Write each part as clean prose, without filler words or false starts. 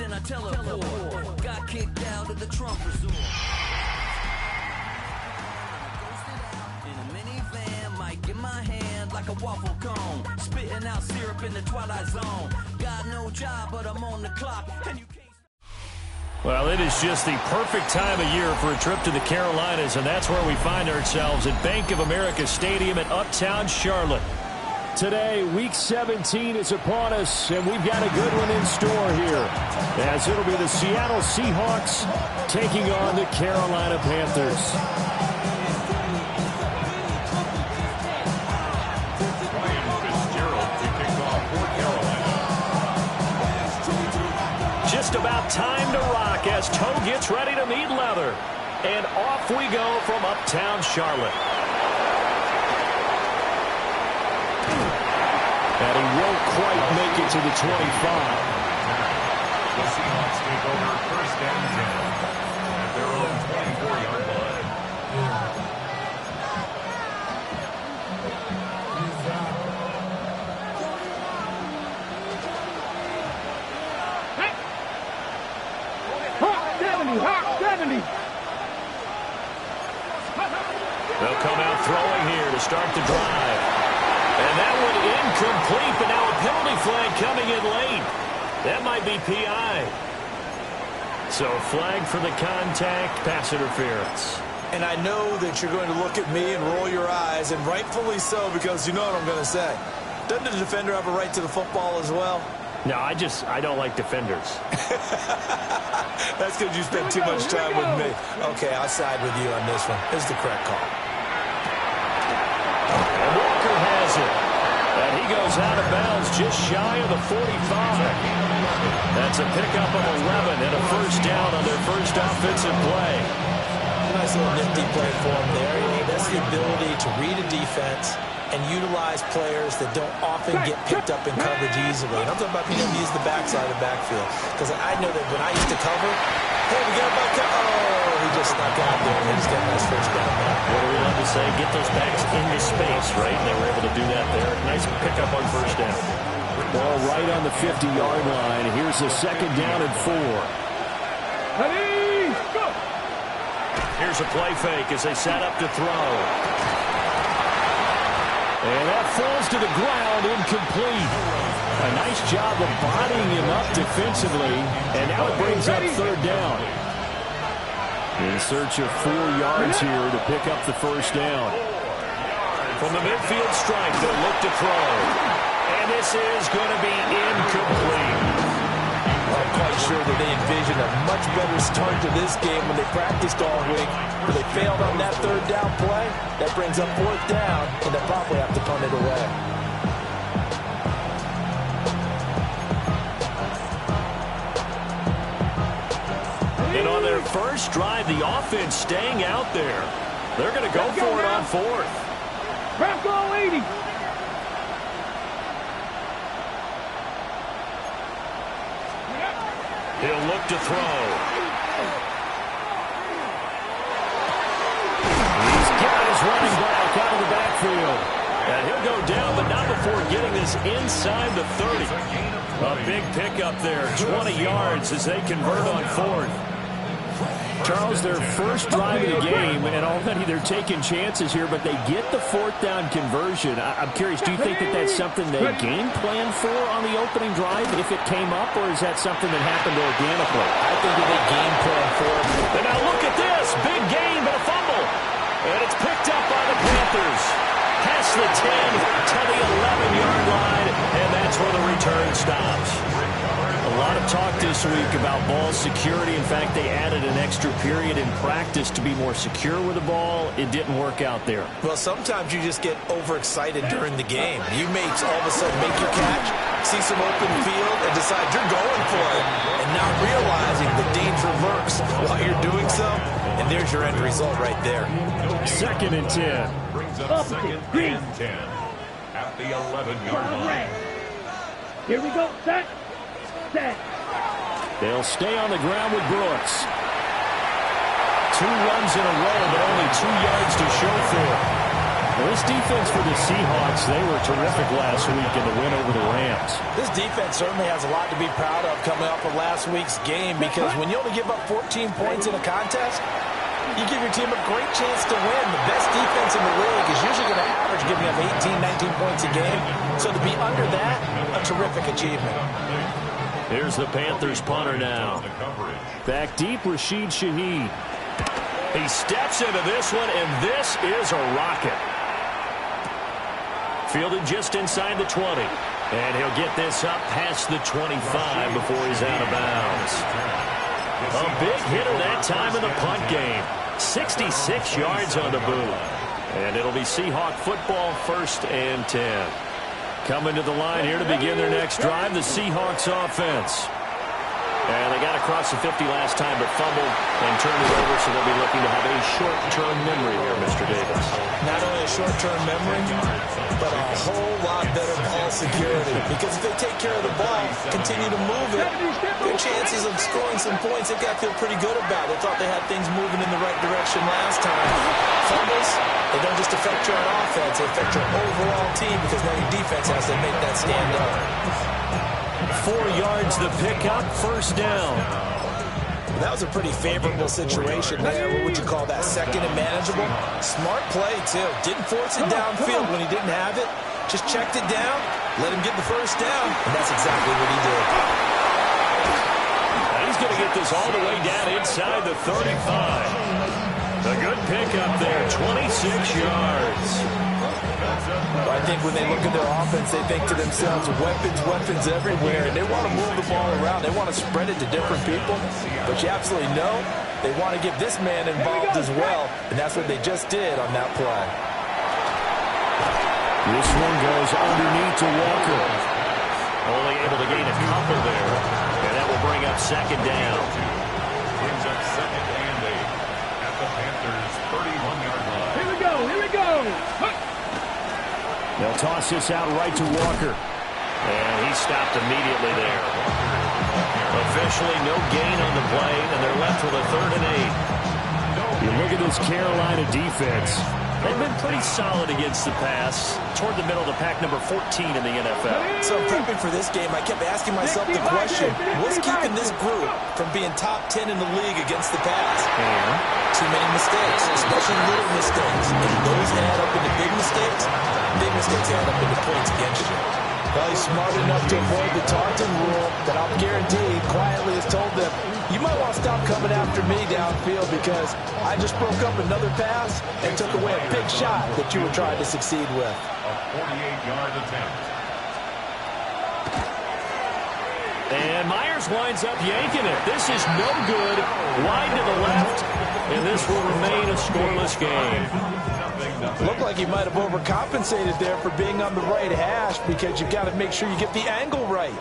then I teleport. Got kicked out of the Trump resort. In a minivan, mic in my hand like a waffle cone. Spitting out syrup in the twilight zone. Got no job, but I'm on the clock. And you can't. Well, it is just the perfect time of year for a trip to the Carolinas, and that's where we find ourselves at Bank of America Stadium in Uptown Charlotte. Today, Week 17 is upon us, and we've got a good one in store here, as it'll be the Seattle Seahawks taking on the Carolina Panthers. Just about time to rock as Toe gets ready to meet leather. And off we go from Uptown Charlotte. And he won't quite make it to the 25. The Seahawks take over first and 10 at their own 24-yard line. Hot 70. They'll come out throwing here to start the drive. And that one incomplete, but now a penalty flag coming in late. That might be PI. So flag for the contact, pass interference. And I know that you're going to look at me and roll your eyes, and rightfully so, because you know what I'm going to say. Doesn't the defender have a right to the football as well? No, I don't like defenders. That's because you spend too much time with me. Okay, I'll side with you on this one. This is the correct call. And Walker has it. And he goes out of bounds just shy of the 45. That's a pickup of 11 and a first down on their first offensive play. Nice little nifty play for him there. That's the ability to read a defense and utilize players that don't often get picked up in coverage easily. And I'm talking about being able to use the backside of the backfield. Because I know that when I used to cover, hey, we got a oh, he just snuck out there. He just got a nice first down there. What do we love to say? Get those backs into space, right? And they were able to do that there. Nice pickup on first down. Ball right on the 50-yard line. Here's the second down and 4. Ready, go! Here's a play fake as they set up to throw. And that falls to the ground, incomplete. A nice job of bodying him up defensively, and now it brings up third down. In search of 4 yards here to pick up the first down. From the midfield stripe, they'll look to throw. And this is going to be incomplete. I'm quite sure that they envisioned a much better start to this game when they practiced all week. But they failed on that third down play. That brings up fourth down, and they'll probably have to punt it away. And on their first drive, the offense staying out there. They're going to go for it on fourth. Bronco 80. He'll look to throw. He's got his running back out of the backfield. And he'll go down, but not before getting this inside the 30. A big pickup there, 20 yards as they convert on fourth. Charles, their first drive of the game, and already they're taking chances here, but they get the fourth down conversion. I'm curious, do you think that that's something they game plan for on the opening drive if it came up, or is that something that happened organically? I think that they game plan for it. And now look at this, big gain, but a fumble. And it's picked up by the Panthers. Past the 10 to the 11-yard line, and that's where the return stops. A lot of talk this week about ball security. In fact, they added an extra period in practice to be more secure with the ball. It didn't work out there. Well, sometimes you just get overexcited during the game. You may all of a sudden make your catch, see some open field, and decide you're going for it, and not realizing the danger lurks while you're doing so. And there's your end result right there. Second and 10. Brings up second and 10 at the 11-yard line. Here we go, set. They'll stay on the ground with Brooks. 2 runs in a row, but only 2 yards to show for it. Well, this defense for the Seahawks, they were terrific last week in the win over the Rams. This defense certainly has a lot to be proud of coming off of last week's game, because when you only give up 14 points in a contest, you give your team a great chance to win. The best defense in the league is usually going to average giving up 18, 19 points a game. So to be under that, a terrific achievement. Here's the Panthers punter now. Back deep, Rashid Shaheed. He steps into this one, and this is a rocket. Fielded just inside the 20. And he'll get this up past the 25 before he's out of bounds. A big hitter that time in the punt game. 66 yards on the boot. And it'll be Seahawk football, 1st and 10. Coming to the line here to begin their next drive, the Seahawks offense. And they got across the 50 last time, but fumbled and turned it over, so they'll be looking to have a short-term memory here, Mr. Davis. Not only a short-term memory, but a whole lot better ball security. Because if they take care of the ball, continue to move it, their chances of scoring some points, they've got to feel pretty good about. They thought they had things moving in the right direction last time. Fumbles, they don't just affect your offense, they affect your overall team, because now your defense has to make that stand up. 4 yards the pickup, 1st down. That was a pretty favorable situation there. What would you call that? Second and manageable? Smart play, too. Didn't force it downfield when he didn't have it. Just checked it down, let him get the 1st down, and that's exactly what he did. And he's going to get this all the way down inside the 35. A good pickup there, 26 yards. Well, I think when they look at their offense, they think to themselves, weapons everywhere, and they want to move the ball around. They want to spread it to different people, but you absolutely know they want to get this man involved as well, and that's what they just did on that play. This one goes underneath to Walker. Only able to gain a couple there, and that will bring up 2nd down. Brings up 2nd and 8 at the Panthers' 31-yard line. Here we go, here we go. They'll toss this out right to Walker. And he stopped immediately there. Officially no gain on the play, and they're left with a 3rd and 8. You look at this Carolina defense. They've been pretty solid against the pass. Toward the middle of the pack, number 14 in the NFL. So prepping for this game, I kept asking myself the question, what's keeping this group from being top 10 in the league against the pass? And too many mistakes, especially little mistakes. And those add up into big mistakes. Big mistakes add up into points against you. Well, he's smart enough to avoid the taunting rule, but I'll guarantee quietly has told them, you might want to stop coming after me downfield, because I just broke up another pass and took away a big shot that you were trying to succeed with. A 48-yard attempt. And Myers winds up yanking it. This is no good. Wide to the left. And this will remain a scoreless game. Looked like he might have overcompensated there for being on the right hash, because you've got to make sure you get the angle right.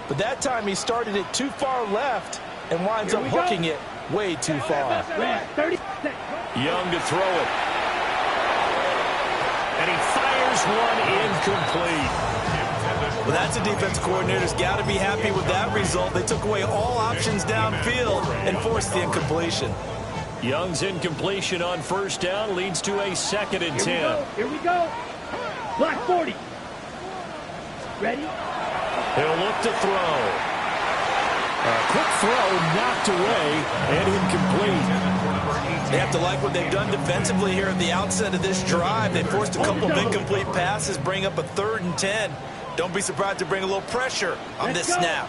But that time he started it too far left and winds up hooking it way too far. 30. Young to throw it. And he fires one incomplete. Well, that's a defense coordinator's got to be happy with that result. They took away all options downfield and forced the incompletion. Young's incompletion on 1st down leads to a 2nd and 10. Here we go. Black 40. Ready? He'll look to throw. A quick throw knocked away and incomplete. They have to like what they've done defensively here at the outset of this drive. They forced a couple of incomplete passes, bring up a 3rd and 10. Don't be surprised to bring a little pressure on this snap.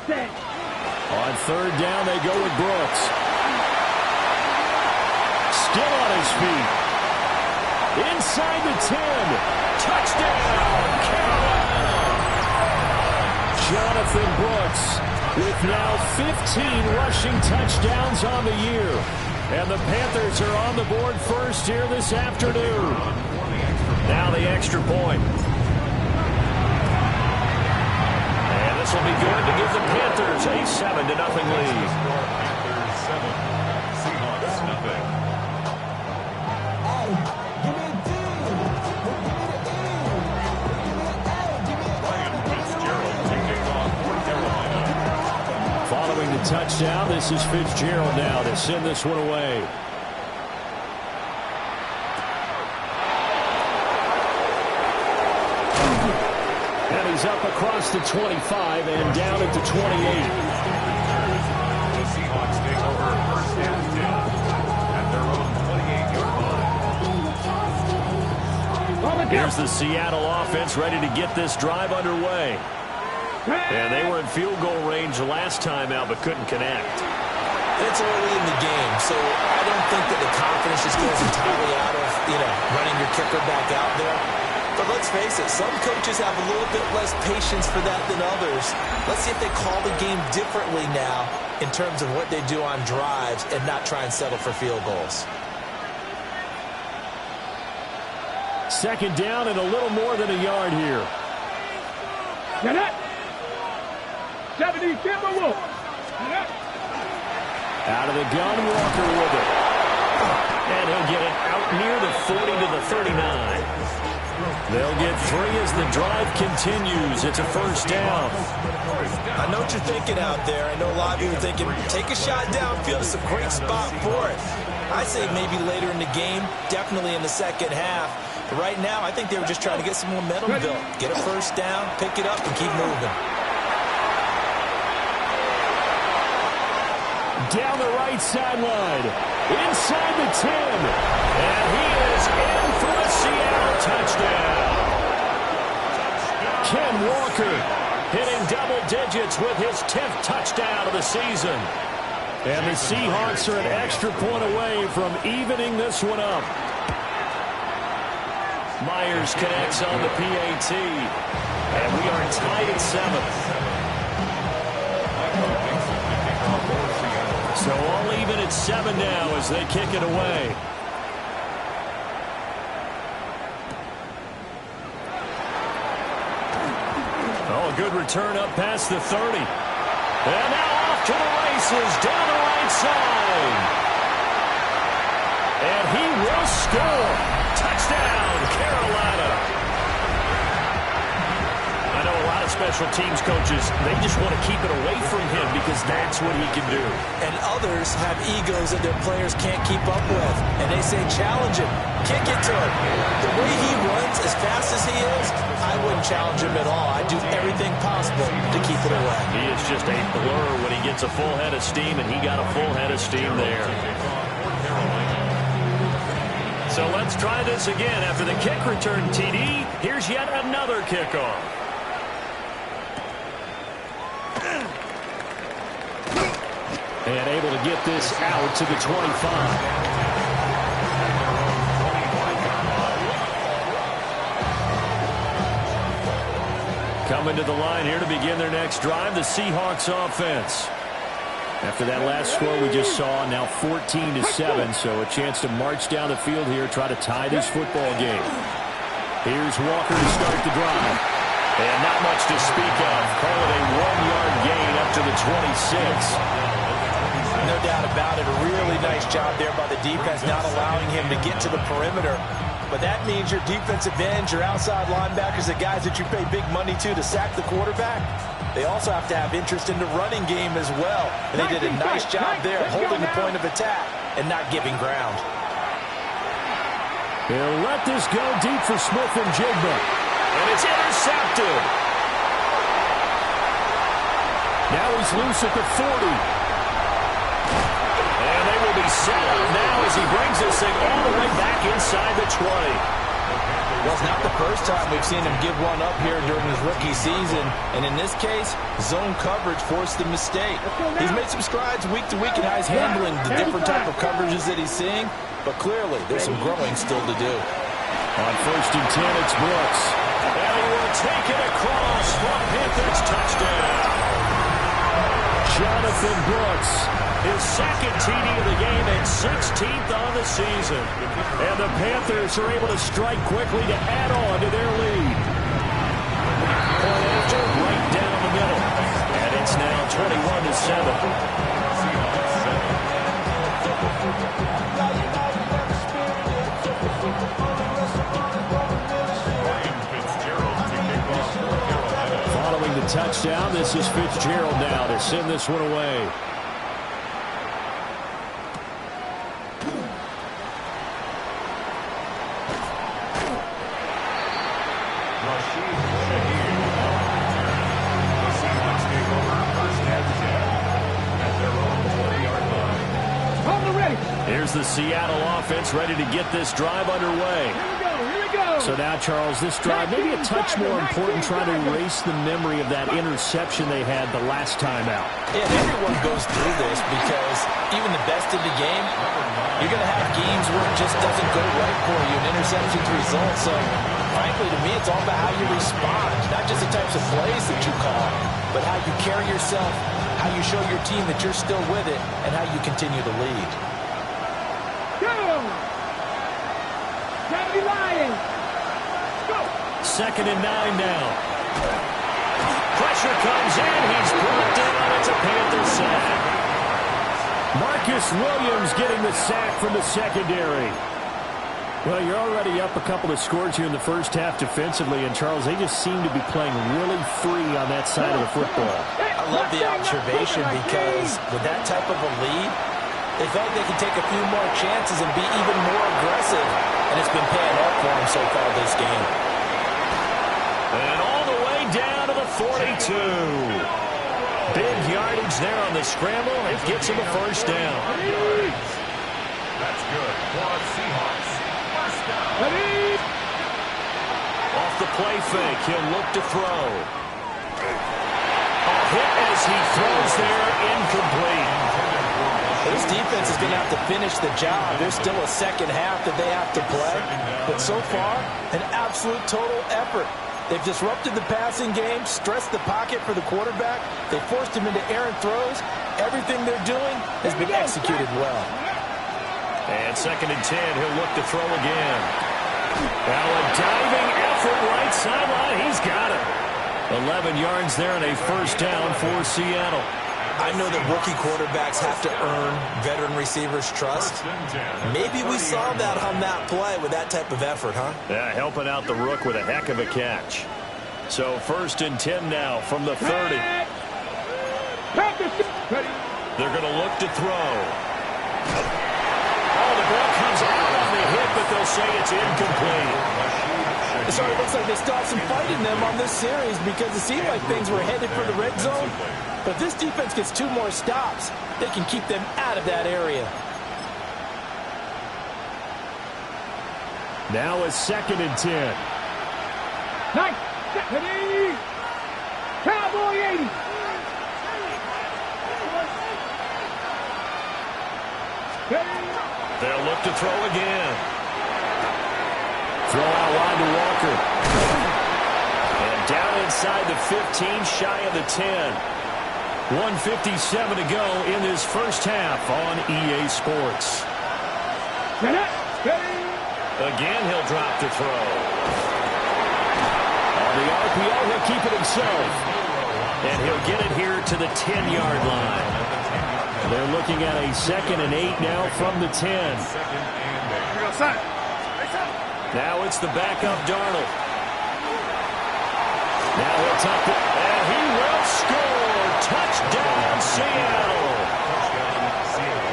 On 3rd down, they go with Brooks. Still on his feet. Inside the 10. Touchdown, Carolina. Jonathan Brooks with now 15 rushing touchdowns on the year. And the Panthers are on the board first here this afternoon. Now the extra point. And this will be good to give the Panthers a 7-0 lead. Panthers 7, Seahawks nothing. Following the touchdown, this is Fitzgerald now to send this one away. And he's up across the 25 and down at the 28. The Seahawks take over first and 10 at their own 28-yard line. Here's the Seattle offense ready to get this drive underway. And they were in field goal range last time out, but couldn't connect. It's early in the game, so I don't think that the confidence just goes entirely out of, running your kicker back out there. But let's face it, some coaches have a little bit less patience for that than others. Let's see if they call the game differently now in terms of what they do on drives and not try and settle for field goals. Second down and a little more than a yard here. Get it. 70, Timberwolves. Out of the gun, Walker with it. And he'll get it out near the 40 to the 39. They'll get 3 as the drive continues. It's a first down. I know what you're thinking out there. I know a lot of you are thinking, take a shot downfield. It's a great spot for it. I say maybe later in the game, definitely in the second half. But right now, I think they were just trying to get some momentum built. Get a first down, pick it up, and keep moving. Down the right sideline, inside the 10, and he is in for the Seattle touchdown. Ken Walker hitting double digits with his 10th touchdown of the season. And the Seahawks are an extra point away from evening this one up. Myers connects on the PAT, and we are tied at 7. So all even at 7 now as they kick it away. Oh, a good return up past the 30. And now off to the races down the right side. And he will score. Touchdown, Carolina. I know a lot of special teams coaches, they just want to keep it away from him because that's what he can do. And others have egos that their players can't keep up with. And they say, challenge him, kick it to him. The way he runs as fast as he is, I wouldn't challenge him at all. I'd do everything possible to keep it away. He is just a blur when he gets a full head of steam, and he got a full head of steam there. So let's try this again. After the kick return TD, here's yet another kickoff. And able to get this out to the 25. Coming to the line here to begin their next drive, the Seahawks offense. After that last score we just saw, now 14-7, so a chance to march down the field here, try to tie this football game. Here's Walker to start the drive. And not much to speak of. Call it a 1-yard gain up to the 26. No doubt about it. A really nice job there by the defense, not allowing him to get to the perimeter. But that means your defensive ends, your outside linebackers, the guys that you pay big money to sack the quarterback, they also have to have interest in the running game as well. And they did a nice job there holding the point of attack and not giving ground. They'll let this go deep for Smith and Jigba. And it's intercepted. Now he's loose at the 40. And they will be set up now as he brings this thing all the way back inside the 20. Well, it's not the first time we've seen him give one up here during his rookie season. And in this case, zone coverage forced the mistake. He's made some strides week to week in how he's handling the different type of coverages that he's seeing. But clearly, there's some growing still to do. On 1st and 10, it's Brooks. And he will take it across for Panthers touchdown. Jonathan Brooks, his second TD of the game and 16th on the season. And the Panthers are able to strike quickly to add on to their lead. Point after, right down the middle. And it's now 21-7. Following the touchdown, this is Fitzgerald now to send this one away. Here's the Seattle offense ready to get this drive underway. Here we go. So now, Charles, this drive maybe a touch more important, trying to erase the memory of that interception they had the last time out. Yeah, everyone goes through this because even the best in the game, you're going to have games where it just doesn't go right for you, and interceptions result. So, frankly, to me, it's all about how you respond, not just the types of plays that you call, but how you carry yourself, how you show your team that you're still with it, and how you continue to lead. Go! County Lions! Go! 2nd and 9 now. Pressure comes in. He's brought down. It's a Panther sack. Marcus Williams getting the sack from the secondary. Well, you're already up a couple of scores here in the first half defensively, and Charles, they just seem to be playing really free on that side of the football. I love the observation because with that type of a lead, they felt like they could take a few more chances and be even more aggressive, and it's been paying off for them so far this game. And all the way down to the 42. Big yardage there on the scramble. It gets him a first down. That's good. Quad Seahawks. First down. Off the play fake, he'll look to throw. A hit as he throws there, incomplete. This defense is going to have to finish the job. There's still a second half that they have to play. But so far, an absolute total effort. They've disrupted the passing game, stressed the pocket for the quarterback. They forced him into errant throws. Everything they're doing has been executed well. And 2nd and 10, he'll look to throw again. Now a diving effort right sideline. He's got it. 11 yards there and a first down for Seattle. I know that rookie quarterbacks have to earn veteran receivers' trust. Maybe we saw that on that play with that type of effort, huh? Yeah, helping out the rook with a heck of a catch. So 1st and 10 now from the 30. They're going to look to throw. Oh, the ball comes out on the hit, but they'll say it's incomplete. So it looks like they still have some fight in them on this series because it seemed like things were headed for the red zone. But if this defense gets 2 more stops, they can keep them out of that area. Now a 2nd and 10. Nice. Cowboy 80. They'll look to throw again. Throw out wide to Walker. And down inside the 15, shy of the 10. 1:57 to go in this first half on EA Sports. Again, he'll drop to throw. On the RPO, he'll keep it himself. And he'll get it here to the 10-yard line. They're looking at a 2nd and 8 now from the 10. Now it's the backup Darnold. Now he'll tuck it, and he will score. Touchdown, Seattle.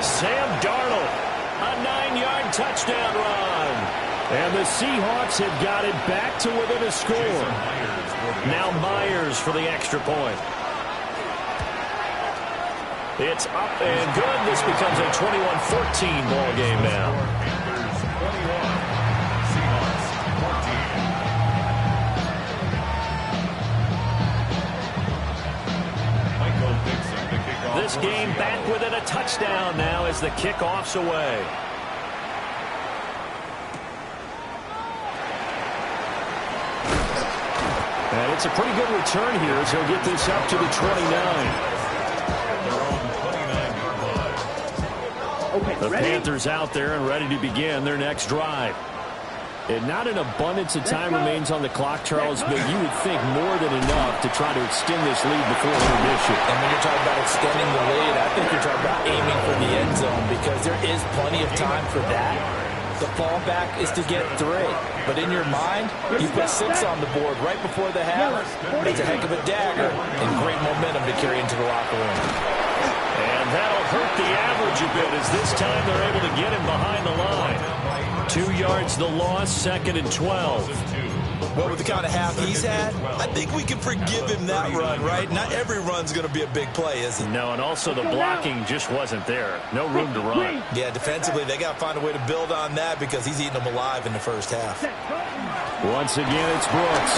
Sam Darnold, a 9-yard touchdown run. And the Seahawks have got it back to within a score. Now Myers for the extra point. It's up and good. This becomes a 21-14 ball game now. This game back within a touchdown now as the kickoff's away. And it's a pretty good return here as he'll get this up to the 29. The Panthers out there and ready to begin their next drive. And not an abundance of time remains on the clock, Charles, but you would think more than enough to try to extend this lead before intermission. And when you're talking about extending the lead, I think you're talking about aiming for the end zone because there is plenty of time for that. The fallback is to get 3. But in your mind, you put 6 on the board right before the half. That's a heck of a dagger and great momentum to carry into the locker room. And that'll hurt the average a bit as this time they're able to get him behind the line. 2 yards the loss, 2nd and 12. Well, with the kind of half he's had, I think we can forgive him that run, right? Not every run's going to be a big play, is it? No, and also the blocking just wasn't there. No room to run. Yeah, defensively, they got to find a way to build on that because he's eating them alive in the first half. Once again, it's Brooks.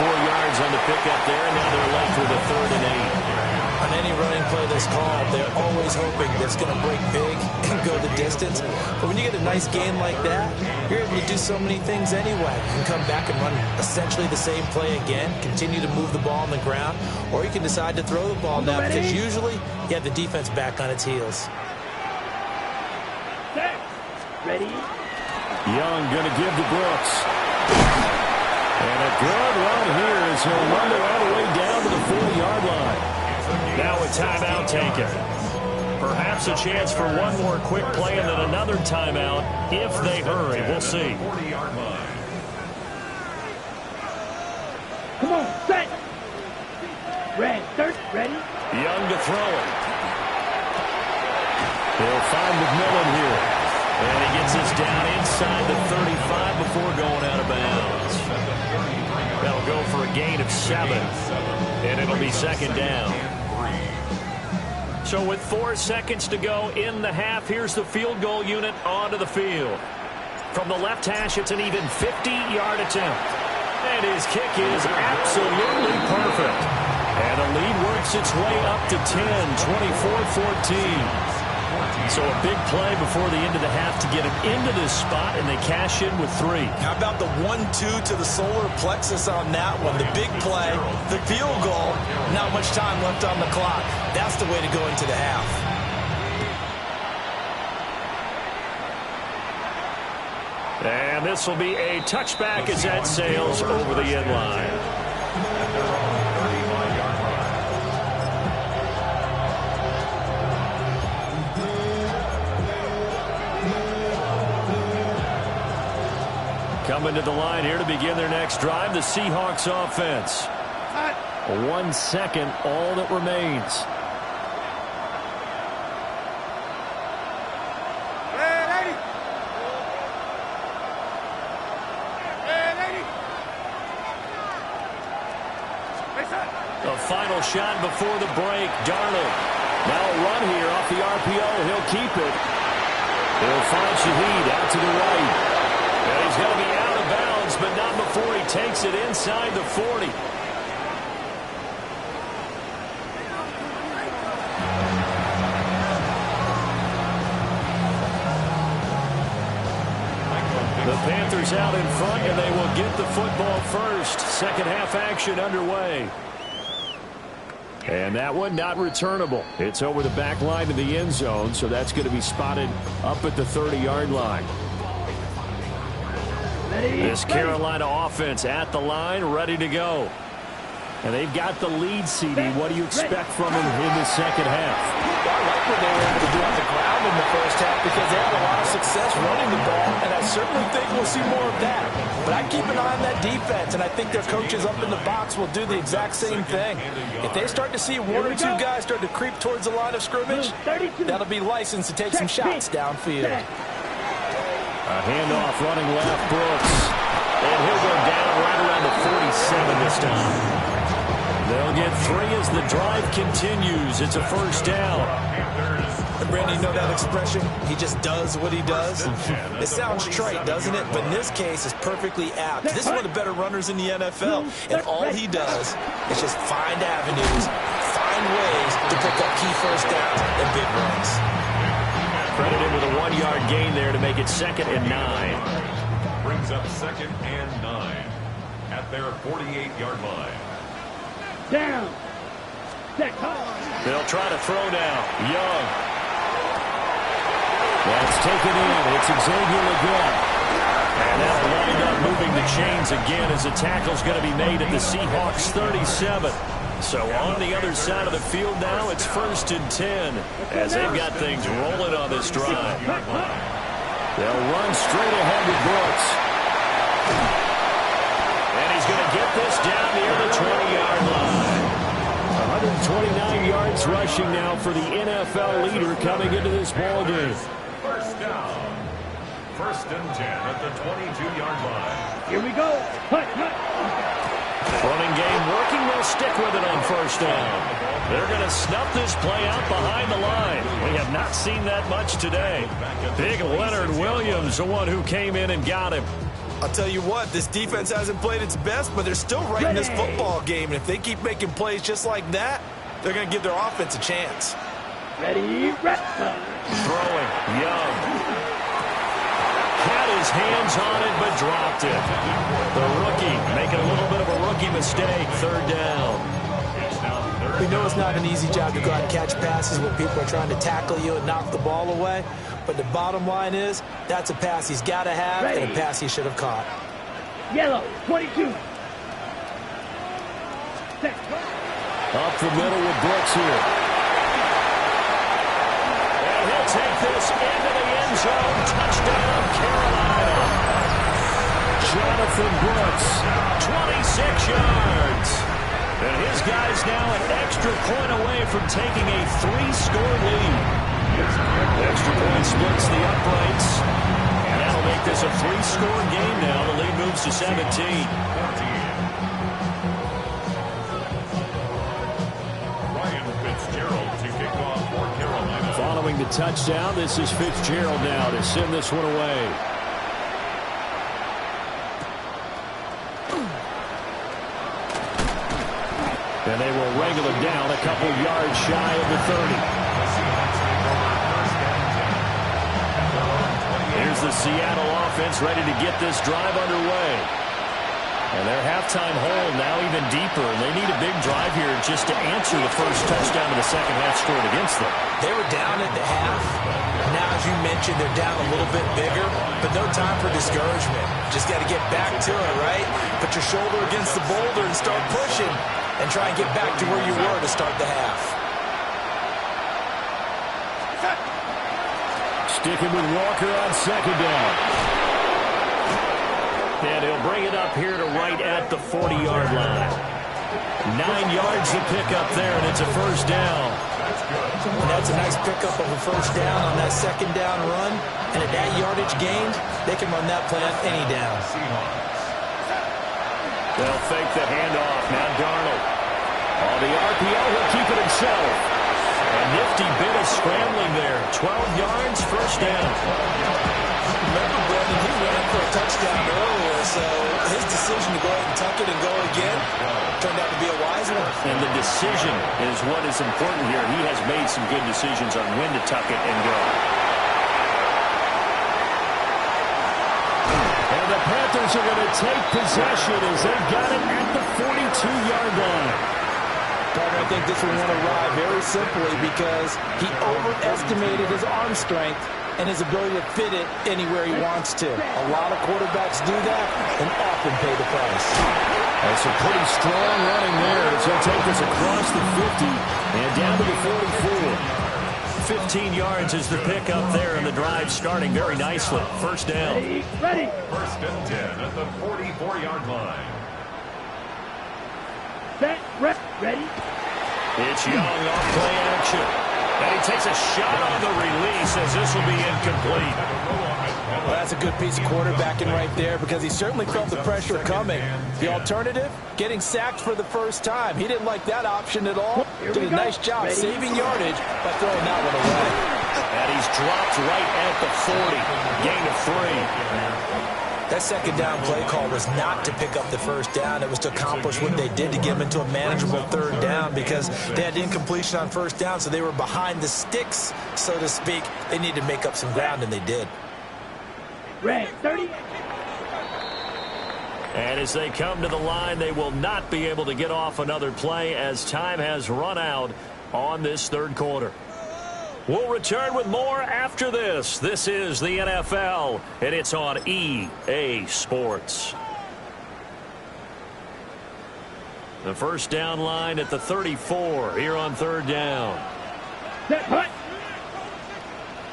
4 yards on the pickup there, and now they're left with a 3rd and 8. On any running play that's called, they're always hoping that it's going to break big and go the distance. But when you get a nice gain like that, you're able to do so many things anyway. You can come back and run essentially the same play again, continue to move the ball on the ground, or you can decide to throw the ball now because usually you have the defense back on its heels. Ready? Young going to give to Brooks. And a good run here as he'll run it all the way down to the 40-yard line. Now a timeout taken. Perhaps a chance for one more quick play and then another timeout if they hurry. We'll see. 40-yard line. Come on, set. Red, third, ready? Young to throw it. They'll find McMillan here. And he gets us down inside the 35 before going out of bounds. That'll go for a gain of 7. And it'll be 2nd down. So with 4 seconds to go in the half, here's the field goal unit onto the field. From the left hash, it's an even 50-yard attempt. And his kick is absolutely perfect. And the lead works its way up to 10, 24-14. So a big play before the end of the half to get him into this spot, and they cash in with 3. How about the 1-2 to the solar plexus on that one? The big play, the field goal, not much time left on the clock. That's the way to go into the half. And this will be a touchback as that sails over the end line. Coming to the line here to begin their next drive, the Seahawks offense. 1 second, all that remains. A final shot before the break. Darnold. Now a run here off the RPO. He'll keep it. He'll find Shaheed out to the right. And he's going to be out of bounds, but not before he takes it inside the 40. The Panthers out in front, and they will get the football first. Second half action underway. And that one not returnable. It's over the back line of the end zone, so that's going to be spotted up at the 30-yard line. This Carolina offense at the line, ready to go. And they've got the lead, CD. What do you expect from them in the second half? I like what they were able to do on the ground in the first half because they had a lot of success running the ball, and I certainly think we'll see more of that. But I keep an eye on that defense, and I think their coaches up in the box will do the exact same thing. If they start to see 1 or 2 guys start to creep towards the line of scrimmage, that'll be licensed to take some shots downfield. A handoff running left, Brooks. And he'll go down right around the 47 this time. They'll get 3 as the drive continues. It's a first down. And Brandon, you know that expression? He just does what he does. It sounds trite, doesn't it? But in this case, it's perfectly apt. This is one of the better runners in the NFL. And all he does is just find avenues, find ways to pick up key first downs and big runs. Credited with a 1-yard gain there to make it 2nd and 9. Brings up 2nd and 9 at their 48-yard line. Down. They'll try to throw now. Young. That's taken in. It's Xavier Leggett. And that'll wind up moving the chains again as the tackle's going to be made at the Seahawks 37. So on the other side of the field now, it's 1st and 10 as they've got things rolling on this drive. They'll run straight ahead with Brooks. And he's going to get this down near the 20-yard line. 129 yards rushing now for the NFL leader coming into this ball game. First down. 1st and 10 at the 22-yard line. Here we go. Hut, hut. Running game working. They'll stick with it on first down. They're going to snuff this play out behind the line. We have not seen that much today. Big Leonard Williams, the one who came in and got him. I'll tell you what, this defense hasn't played its best, but they're still right in this football game. And if they keep making plays just like that, they're going to give their offense a chance. Ready, ready. Throwing, Young. Had his hands on it, but dropped it. The rookie making a little bit of a rookie mistake. Third down. We know it's not an easy job to go out and catch passes when people are trying to tackle you and knock the ball away. But the bottom line is, that's a pass he's got to have and a pass he should have caught. Yellow, 22. Set. Up the middle with Brooks here. And he'll take this into the end zone. Touchdown, Carolina. Jonathan Brooks, 26 yards. And his guy's now an extra point away from taking a 3-score lead. Extra point splits the uprights. And that'll make this a 3-score game now. The lead moves to 17. Following the touchdown, this is Fitzgerald now to send this one away. And they will wrangle him down a couple yards shy of the 30. Here's the Seattle offense ready to get this drive underway. And their halftime hole now even deeper. And they need a big drive here just to answer the first touchdown of the second half scored against them. They were down at the half. Now, as you mentioned, they're down a little bit bigger, but no time for discouragement. Just got to get back to it, right? Put your shoulder against the boulder and start pushing and try and get back to where you were to start the half. Sticking with Walker on second down. And he'll bring it up here to right at the 40-yard line. 9 yards to pick up there, and it's a first down. And that's a nice pickup of a first down on that second down run. And at that yardage gained, they can run that play on any down. They'll fake the handoff. Now Darnold. On the RPO, he'll keep it himself. A nifty bit of scrambling there. 12 yards, first down. Remember, Brendan, he ran for a touchdown earlier, so his decision to go ahead and tuck it and go again turned out to be a wise one. And the decision is what is important here. He has made some good decisions on when to tuck it and go. And the Panthers are going to take possession as they've got it at the 42-yard line. Partner, I think this will want to ride very simply because he overestimated his arm strength and his ability to fit it anywhere he wants to. A lot of quarterbacks do that and often pay the price. That's a pretty strong running there as he'll take this across the 50 and down to the 44. 15 yards is the pickup there, and the drive starting very nicely. First down. Ready. First and 10 at the 44-yard line. Set, ready. It's Young off play action. And he takes a shot on the release as this will be incomplete. Well, that's a good piece of quarterbacking right there because he certainly felt the pressure coming. The alternative, getting sacked for the first time. He didn't like that option at all. Did a nice job saving yardage by throwing that one away. And he's dropped right at the 40. Gain of 3. That second down play call was not to pick up the first down. It was to accomplish what they did to get them into a manageable third down because they had incompletion on first down, so they were behind the sticks, so to speak. They needed to make up some ground, and they did. Red, 30. And as they come to the line, they will not be able to get off another play as time has run out on this third quarter. We'll return with more after this. This is the NFL, and it's on EA Sports. The first down line at the 34 here on third down. Set, hut.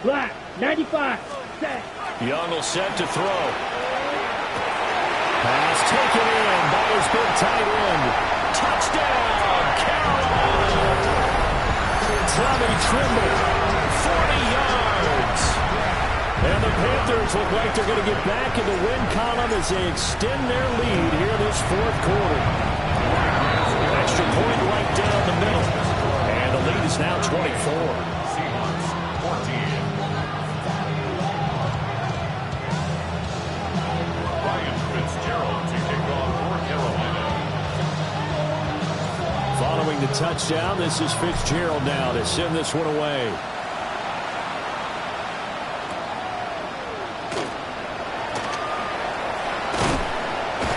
Black, 95. Set. Young will set to throw. Pass taken in by his big tight end. Touchdown, Carolina. Tommy Trimble, 40 yards. And the Panthers look like they're going to get back in the win column as they extend their lead here this fourth quarter. Extra point right down the middle. And the lead is now 24. Seahawks 14. Ryan Fitzgerald to kick off for Carolina. Following the touchdown, this is Fitzgerald now to send this one away.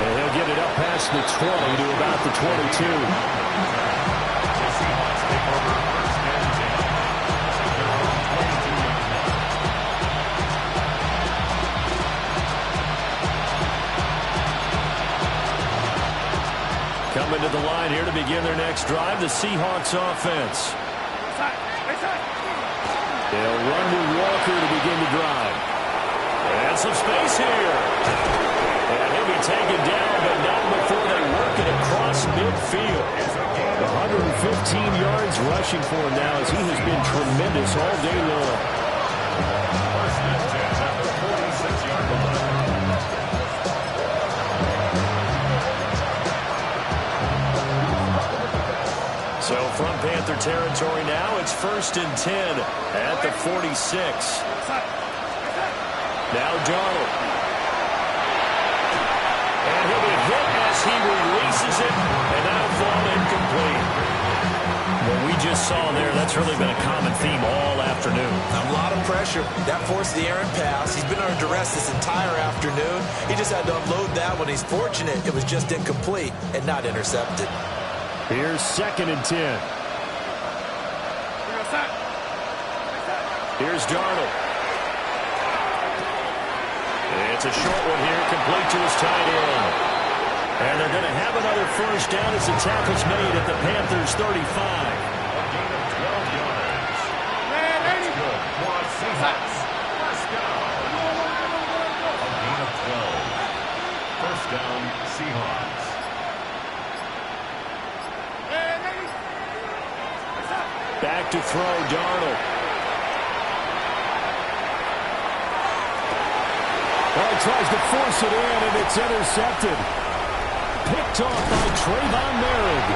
And he'll get it up past the 20 to about the 22. The Seahawks take over first and 10. They're on 22 yards now. Coming to the line here to begin their next drive, the Seahawks offense. They'll run to Walker to begin the drive. And some space here. And he'll be taken down, but not before they work it across midfield. 115 yards rushing for him now as he has been tremendous all day long. First and 10 at the 46-yard line. So from Panther territory now, it's first and 10 at the 46. Now Darnold. And he'll be hit as he releases it, and that'll fall incomplete. What we just saw there, that's really been a common theme all afternoon. A lot of pressure. That forced the errant pass. He's been under duress this entire afternoon. He just had to unload that one. He's fortunate it was just incomplete and not intercepted. Here's second and 10. Here's Darnold. It's a short one here, complete to his tight end. And they're going to have another first down as the tackle's made at the Panthers' 35. A gain of 12 yards. That's good for a Seahawks. First down. A gain of 12. First down, Seahawks. Back to throw, Darnold. Well, he tries to force it in, and it's intercepted. Picked off by Trayvon Merrick.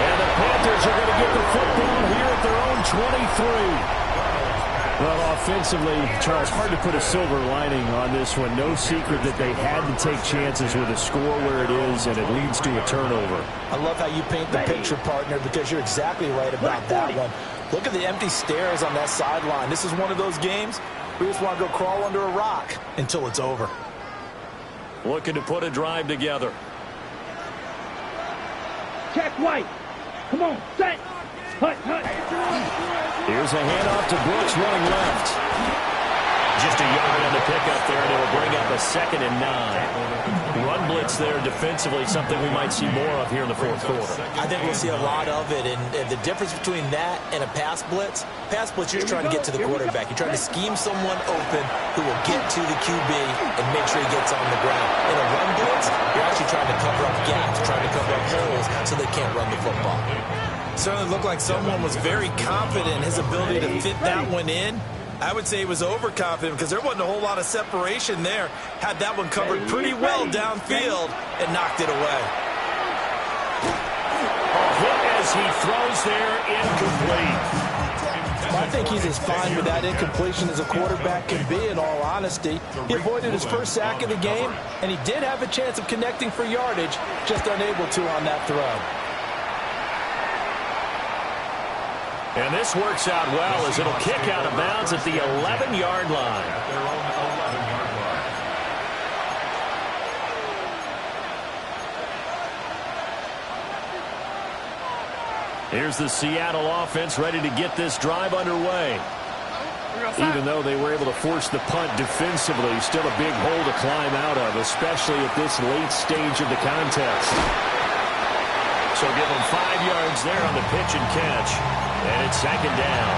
And the Panthers are going to get the football here at their own 23. Well, offensively, Charles, hard to put a silver lining on this one. No secret that they had to take chances with a score where it is, and it leads to a turnover. I love how you paint the picture, partner, because you're exactly right about that one. Look at the empty stares on that sideline. This is one of those games we just want to go crawl under a rock until it's over. Looking to put a drive together. Check White. Come on, set. Hut, hut. Here's a handoff to Brooks running left. Just a yard on the pickup there, and it will bring up a 2nd and 9. Run blitz there defensively, something we might see more of here in the fourth quarter. I think we'll see a lot of it, and the difference between that and a pass blitz, you're just trying to get to the quarterback. You're trying to scheme someone open who will get to the QB and make sure he gets on the ground. In a run blitz, you're actually trying to cover up gaps, trying to cover up holes so they can't run the football. Certainly looked like someone was very confident in his ability to fit that one in. I would say he was overconfident because there wasn't a whole lot of separation there. Had that one covered pretty well downfield and knocked it away. A hit as he throws there, incomplete. Well, I think he's as fine with that incompletion as a quarterback can be, in all honesty. He avoided his first sack of the game, and he did have a chance of connecting for yardage, just unable to on that throw. And this works out well as it'll kick out of bounds at the 11-yard line. At their own 11-yard line. Here's the Seattle offense ready to get this drive underway. Even though they were able to force the punt defensively, still a big hole to climb out of, especially at this late stage of the contest. So give them 5 yards there on the pitch and catch. And it's 2nd down.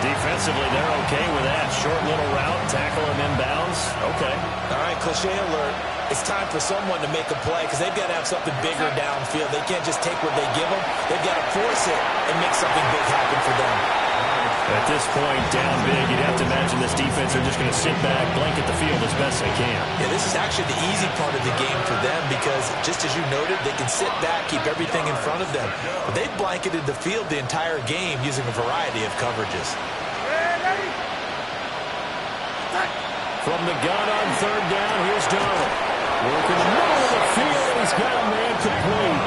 Defensively, they're okay with that. Short little route, tackle him inbounds. Okay. All right, cliche alert. It's time for someone to make a play because they've got to have something bigger downfield. They can't just take what they give them. They've got to force it and make something big happen for them. At this point, down big, you'd have to imagine this defense are just going to sit back, blanket the field as best they can. Yeah, this is actually the easy part of the game for them because, just as you noted, they can sit back, keep everything in front of them. But they've blanketed the field the entire game using a variety of coverages. From the gun on third down, here's Darnold. Working the middle of the field, he's got a man complete.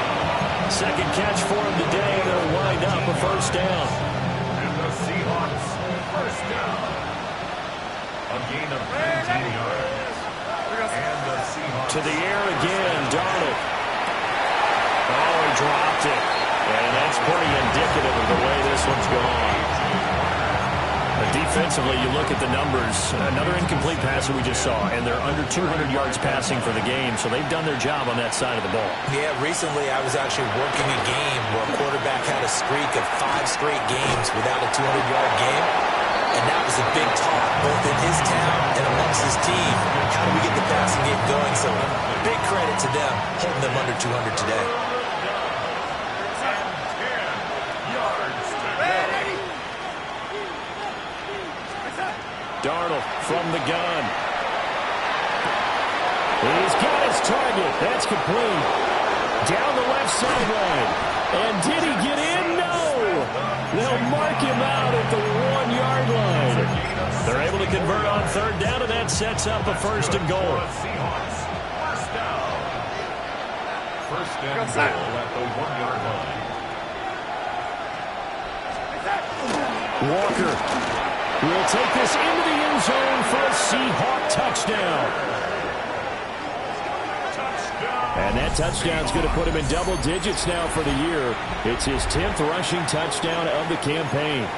Second catch for him today, and it'll wind up a first down. Seahawks, first down. A gain of 19 yards. And the Seahawks. To the air again, Darnold. Oh, he dropped it. And that's pretty indicative of the way this one's gone. But defensively, you look at the numbers. Another incomplete pass that we just saw, and they're under 200 yards passing for the game, so they've done their job on that side of the ball. Yeah, recently I was actually working a game where a quarterback had a streak of 5 straight games without a 200-yard game, and that was a big talk both in his town and amongst his team. How do we get the passing game going? So big credit to them holding them under 200 today. Darnold from the gun. He's got his target. That's complete. Down the left sideline. And did he get in? No. They'll mark him out at the 1-yard line. They're able to convert on third down, and that sets up a first and goal. First and goal at the 1-yard line. Walker will take this into the end zone for a Seahawk touchdown. And that touchdown's going to put him in double digits now for the year. It's his 10th rushing touchdown of the campaign.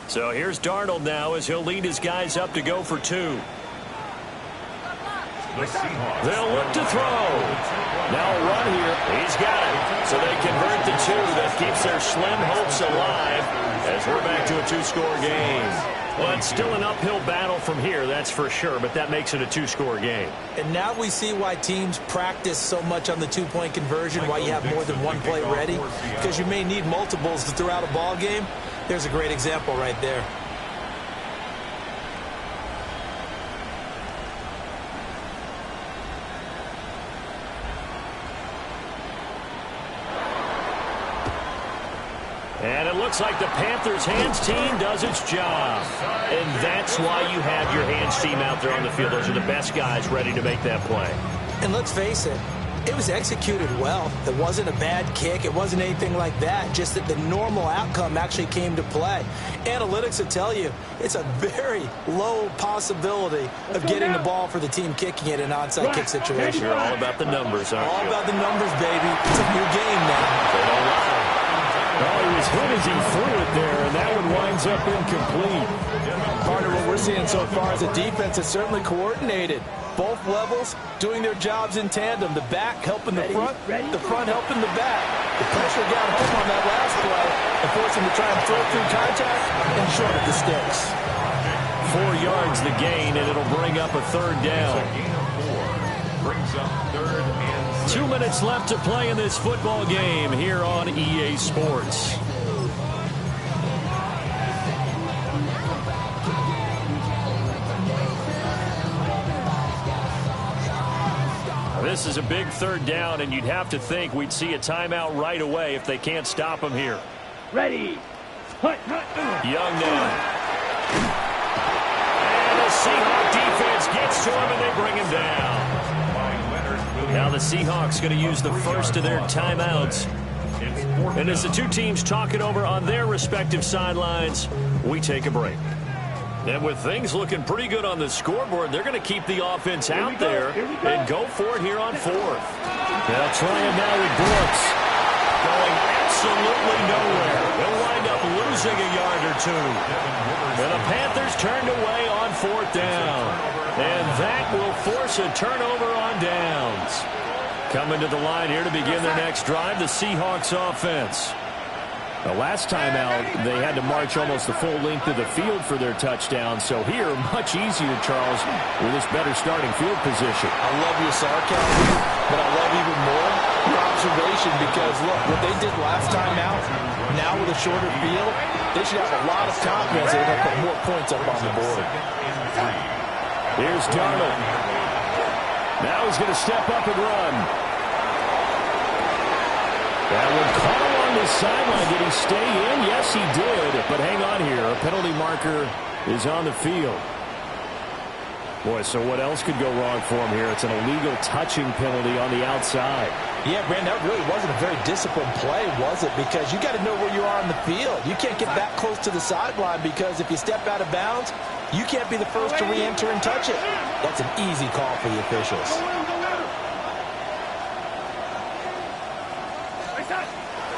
So here's Darnold now as he'll lead his guys up to go for 2. They'll look to throw. Now a run here. He's got it. So they convert the 2. That keeps their slim hopes alive as we're back to a 2-score game. Well, it's still an uphill battle from here, that's for sure, but that makes it a 2-score game. And now we see why teams practice so much on the 2-point conversion, why you have more than one play ready, because you may need multiples to throw out a ball game. There's a great example right there. And it looks like the Panthers' hands team does its job. And that's why you have your hands team out there on the field. Those are the best guys ready to make that play. And let's face it, it was executed well. It wasn't a bad kick. It wasn't anything like that. Just that the normal outcome actually came to play. Analytics will tell you it's a very low possibility of getting the ball for the team kicking it in an onside kick situation. You're all about the numbers, aren't you? All about the numbers, baby. It's a new game now. They don't lie. Oh, he was hit as he threw it there, and that one winds up incomplete. Part of what we're seeing so far is a defense that's certainly coordinated. Both levels doing their jobs in tandem. The back helping the front helping the back. The pressure got home on that last play and forced him to try and throw through contact and short of the sticks. 4 yards the gain, and it'll bring up a third down. Brings up third and 2 minutes left to play in this football game here on EA Sports. This is a big third down, and you'd have to think we'd see a timeout right away if they can't stop him here. Ready. Young now. And the Seahawk defense gets to him, and they bring him down. Now the Seahawks going to use the first of their timeouts. And as the two teams talk it over on their respective sidelines, we take a break. And with things looking pretty good on the scoreboard, they're going to keep the offense out there and go for it here on fourth. They'll try it now with Brooks. Going absolutely nowhere. They'll wind up losing a yard or two. And the Panthers turned away on fourth down. And that will force a turnover on downs. Coming to the line here to begin their next drive, the Seahawks offense. The last time out, they had to march almost the full length of the field for their touchdown. So here, much easier, Charles, with this better starting field position. I love your sarcasm, but I love even more your observation because, look, what they did last time out, now with a shorter field, they should have a lot of confidence they're going to put more points up on the board. Here's Darnold. Now he's going to step up and run. That one caught along the sideline. Did he stay in? Yes, he did. But hang on here. A penalty marker is on the field. Boy, so what else could go wrong for him here? It's an illegal touching penalty on the outside. Yeah, Brandon, that really wasn't a very disciplined play, was it? Because you got to know where you are on the field. You can't get that close to the sideline because if you step out of bounds, you can't be the first to re-enter and touch it. That's an easy call for the officials.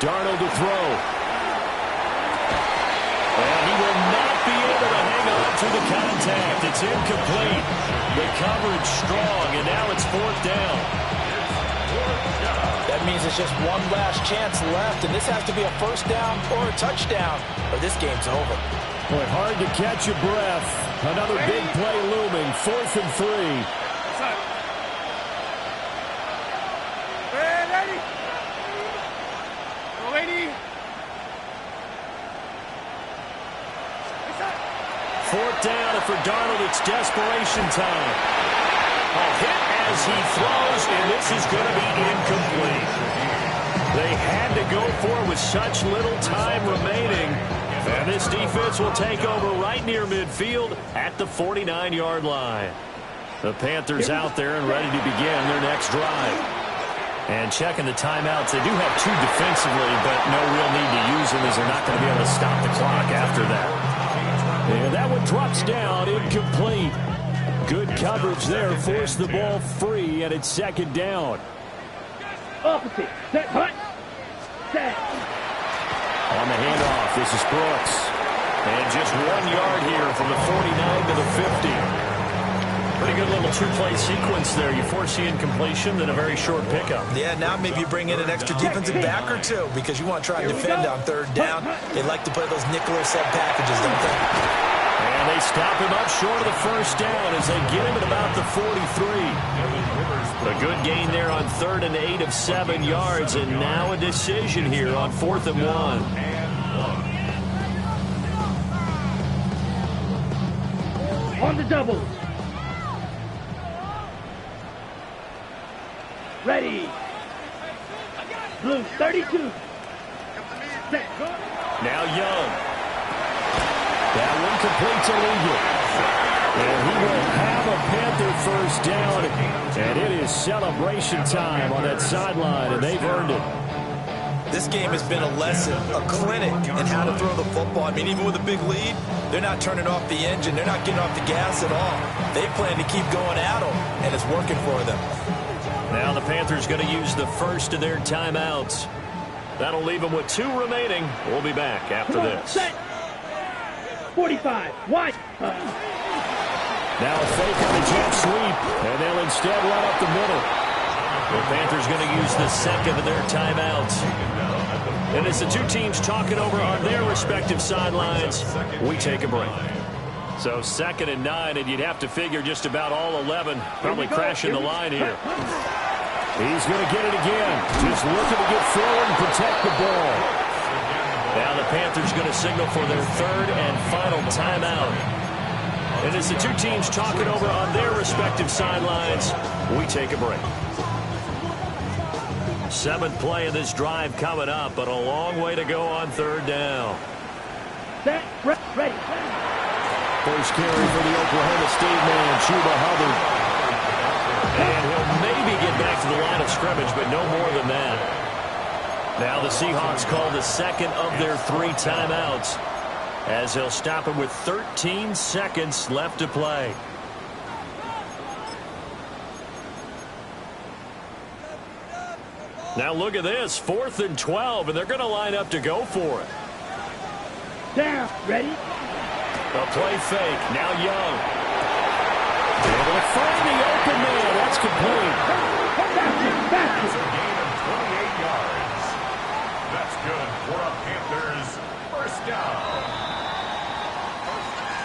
Darnold to throw. And he will not be able to hang on to the contact. It's incomplete. The coverage strong, and now it's fourth down. That means it's just one last chance left, and this has to be a first down or a touchdown, or this game's over. Boy, hard to catch your breath. Another big play looming. 4th and 3. Fourth down, and for Darnold, it's desperation time. A hit as he throws, and this is going to be incomplete. They had to go for it with such little time remaining. And this defense will take over right near midfield at the 49-yard line. The Panthers out there and ready to begin their next drive. And checking the timeouts, they do have 2 defensively, but no real need to use them as they're not going to be able to stop the clock after that. And that one drops down, incomplete. Good coverage there, forced the ball free, and it's 2nd down. Opposite. Set. Hut. Set. On the handoff, this is Brooks. And just 1 yard here from the 49 to the 50. Pretty good little 2-play sequence there. You force the incompletion, then a very short pickup. Yeah, now maybe you bring in an extra defensive back or 2 because you want to try and defend on 3rd down. They like to play those nickel or sub packages, don't they? And they stop him up short of the first down as they get him at about the 43. A good gain there on 3rd and 8 of 7 yards, and now a decision here on 4th and 1. On the doubles. Ready. Blue 32. Set. Now Young. That one completes illegal. And he will have a Panther first down. And it is celebration time on that sideline, and they've earned it. This game has been a lesson, a clinic in how to throw the football. I mean, even with a big lead, they're not turning off the engine. They're not getting off the gas at all. They plan to keep going at them, and it's working for them. Now the Panthers going to use the first of their timeouts. That'll leave them with 2 remaining. We'll be back after this. Set. 45. Wide. Now a fake on the jet sweep, and they'll instead run up the middle. The Panthers going to use the second of their timeouts. And as the 2 teams talking over on their respective sidelines, we take a break. So 2nd and 9, and you'd have to figure just about all 11 probably crashing the line here. He's going to get it again. Just looking to get forward and protect the ball. Now the Panthers going to signal for their 3rd and final timeout. And as the 2 teams talking over on their respective sidelines, we take a break. 7th play of this drive coming up, but a long way to go on 3rd down. Set. Ready. First carry for the Oklahoma State man, Chuba Hubbard. And he'll maybe get back to the line of scrimmage, but no more than that. Now the Seahawks call the 2nd of their 3 timeouts as they'll stop him with 13 seconds left to play. Now look at this, 4th and 12, and they're going to line up to go for it. Down. Ready. A play fake. Now Young. Able to find the open man. That's complete. Back. Gain of 28 yards. That's good for a Panthers first down.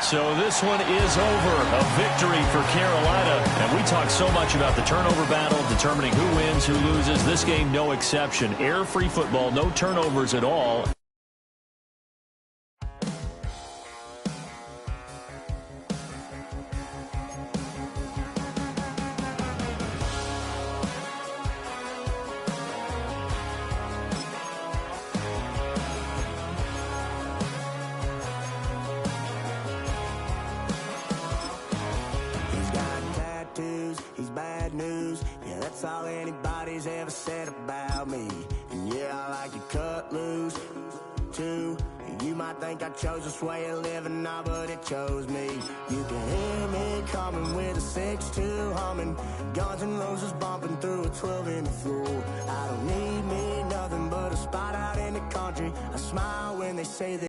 So this one is over. A victory for Carolina. And we talk so much about the turnover battle, determining who wins, who loses. This game, no exception. Air-free football, no turnovers at all. He's bad news, yeah, that's all anybody's ever said about me. And yeah, I like to cut loose, too. You might think I chose this way of living now, but it chose me. You can hear me coming with a 6-2 humming, Guns N' Roses bumping through a 12 in the floor. I don't need me nothing but a spot out in the country. I smile when they say that